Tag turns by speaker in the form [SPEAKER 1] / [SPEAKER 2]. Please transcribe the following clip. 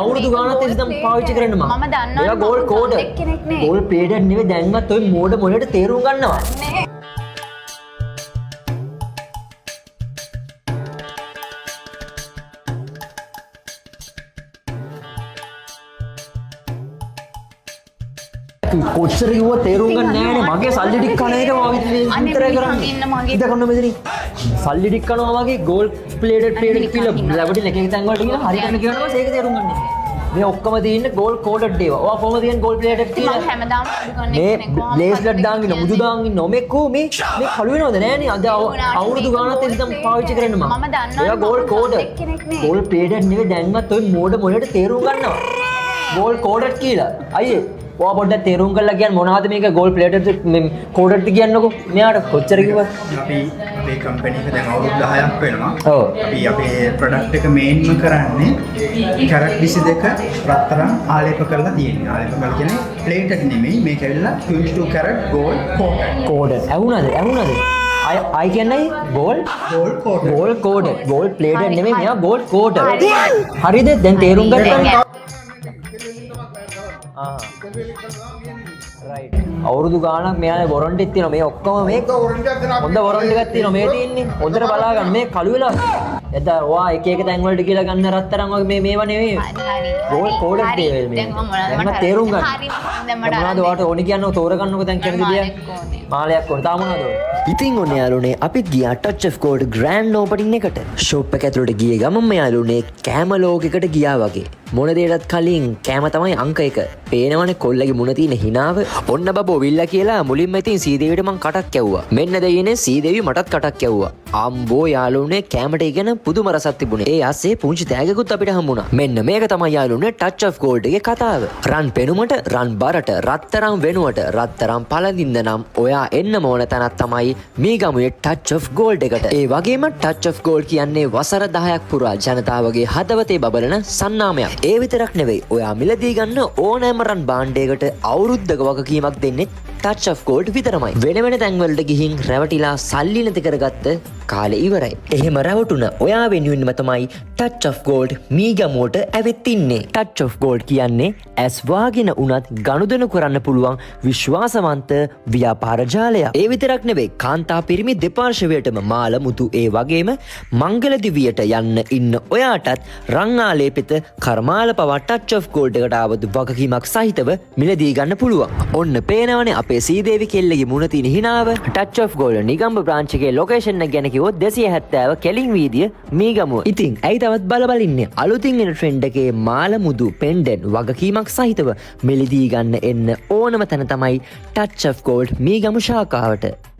[SPEAKER 1] අවුරුදු ගානක් තිස්සේ දැන් පාවිච්චි කරන්න මම.
[SPEAKER 2] මම දන්නවා.
[SPEAKER 1] ඒක ගෝල්ඩ් කෝඩ්.
[SPEAKER 2] කෙනෙක් නේ.
[SPEAKER 1] ගෝල්ඩ් ප්ලේටඩ් නෙවෙයි දැන්වත් ඔය මෝඩ මොලේට තේරුම් ගන්නවා.
[SPEAKER 2] නේ.
[SPEAKER 1] කොච්චර කිව්ව තේරුම් ගන්න නෑනේ මගේ සල්ලි ටික කන එක මම විතරයි කරන්නේ ඉඳ කරන මෙතනින් සල්ලි ටික කනවා වගේ ගෝල්ඩ් ප්ලේටඩ් කියලා ලැබටි එක එක තැන් වලට කියලා හරි කරන්න කියනවා ඒක තේරුම් ගන්න මේ ඔක්කොම තියෙන්නේ ගෝල්ඩ් කෝඩඩ් ඒවා ඔයා කොහොමද තියෙන්නේ ගෝල්ඩ් ප්ලේටඩ් කියලා
[SPEAKER 2] මම හැමදාම අඩු කරන්නේ
[SPEAKER 1] මේ බ්ලේස්ලට් දාන් ඉන්න මුදු දාන් ඉන්න මේ කෝ මේ කළු වෙනවද නෑනේ අද අවුරුදු ගානක් තිස්සේ දැන් පාවිච්චි කරන්න මම
[SPEAKER 2] දන්නවා
[SPEAKER 1] ඒක ගෝල්ඩ් කෝඩඩ් ගෝල්ඩ් ප්ලේටඩ් නෙවෙයි දැන්වත් ඔය මෝඩ මොලේට තේරුම් ගන්නවා ගෝල්ඩ් කෝඩඩ් කියලා අයියේ ඔයා පොඩ්ඩක් තේරුම් කරලා කියන්න මොනවද මේක ගෝල්ඩ් ප්ලේටඩ් මේ කෝඩඩ් කියන්නකෝ මෙයාට කොච්චර කිව්වද
[SPEAKER 3] අපි අපේ කම්පැනි එක දැන් අවුරුදු 10ක් වෙනවා.
[SPEAKER 1] ඔව්.
[SPEAKER 3] අපි අපේ ප්‍රොඩක්ට් එක මේන්ම කරන්නේ කැරට් 22 රත්තරන් ආලේප කරලා තියෙනවා. ආලේප කරලා කියන්නේ ප්ලේටඩ් නෙමෙයි මේක ඇවිල්ලා 22 කැරට් ගෝල්ඩ් කෝටඩ්.
[SPEAKER 1] කෝඩඩ් ඇහුණාද අය කියන්නේ ගෝල්ඩ් කෝඩඩ් ගෝල්ඩ් ප්ලේටඩ් නෙමෙයි මෙයා ගෝල්ඩ් කෝඩඩ් හරිද දැන් තේරුම් ගත්තා අවුරුදු ගානක් මෙයාගේ වොරන්ටිත් තියෙනවා මේ ඔක්කොම මේ හොඳ වොරන්ටි එකක් තියෙනවා මේ තියෙන්නේ හොඳට බලා ගන්න මේ කළු වෙලා එතන ඔයා එක එක තැන් වලට කියලා ගන්න රත්තරන් වගේ මේවා නෙවෙයි ගෝල්ඩ් කෝඩඩ් දේවල් මේ දැන් මම තේරුම් ගන්න
[SPEAKER 2] හරි දැන්
[SPEAKER 1] මට මොනවද ඔයාට ඕනි කියන්නකො තෝරගන්නකො දැන් කියන විදිය මාලයක් ඕන තා මොනවද ඉතින් ඔන්න යාළුවනේ අපිත් ගියා touch of gold grand opening එකට ෂොප් එක ඇතුළට ගියේ ගමන්ම යාළුවනේ කෑම ලෝකෙකට ගියා වගේ මොන දේටත් කලින් කෑම තමයි අංක 1 පේනවනේ කොල්ලගේ මුණ තියෙන හිනාව ඔන්න බබෝ විල්ලා කියලා මුලින්ම ඉතින් සීදේවිට මං කටක් කැව්වා මෙන්න දෙයිනේ සීදේවි මටත් කටක් කැව්වා අම්බෝ යාළුවනේ කෑමට ඉගෙන පුදුම රසක් තිබුණේ ඒ ASCII පුංචි තෑගකුත් අපිට හම්බුණා මෙන්න මේක තමයි යාළුවනේ ටච් ඔෆ් ගෝල්ඩ් එකේ කතාව රන් පෙනුමට රන් බරට රත්තරන් වෙනුවට රත්තරන් පළඳින්න නම් ඔයා එන්න ඕන තැනක් තමයි මීගමුවේ ටච් ඔෆ් ගෝල්ඩ් එකට ඒ වගේම ටච් ඔෆ් ගෝල්ඩ් කියන්නේ වසර 10ක් පුරා ජනතාවගේ හදවතේ බබලන සන්නාමයක් ඒ විතරක් නෙවෙයි ඔයා මිලදී ගන්න ඕනෑම රන් භාණ්ඩයකට අවුරුද්දක වගකීමක් දෙන්නේ ටච් ඔෆ් ගෝල්ඩ් විතරමයි වෙන වෙන තැන්වලට ගිහින් රැවටිලා සල්ලි නැති කරගත්ත කාලේ ඉවරයි එහෙම රැවටුන ඔයා වෙනුවෙන්ම තමයි ටච් ඔෆ් ගෝල්ඩ් මීගමුවට ඇවිත් ඉන්නේ ටච් ඔෆ් ගෝල්ඩ් කියන්නේ ඇස් වාගෙන උනත් ගනුදෙනු කරන්න පුළුවන් විශ්වාසවන්ත ව්‍යාපාර ජාලයක් ඒ විතරක් නෙවෙයි කාන්තා පිරිමි දෙපාර්ශවයටම මාල මුතු ඒ වගේම මංගල දිවියට යන්න ඉන්න ඔයාටත් රන් ආලේපිත කර්මාල පවා ටච් ඔෆ් ගෝල්ඩ් එකට ආවද වගකීමක් සහිතව මිලදී ගන්න පුළුවන් ඔන්න පේනවනේ අපේ සීදේවි කෙල්ලගේ මුණ තියෙන හිනාව ටච් ඔෆ් ගෝල්ඩ් නිගම්බ බ්‍රාන්ච් එකේ ලොකේෂන් එක ගැන කිව්වොත් 270 කෙලින් වීදිය මීගමුව ඉතින් ඇයි තවත් බල ඉන්නේ අලුතින් එන ට්‍රෙන්ඩ් එකේ මාල මුදු පෙන්ඩන් වගකීමක් සහිතව මිලදී ගන්න එන්න ඕනම තැන තමයි ටච් ඔෆ් ගෝල්ඩ් මීගමු ශාඛාවට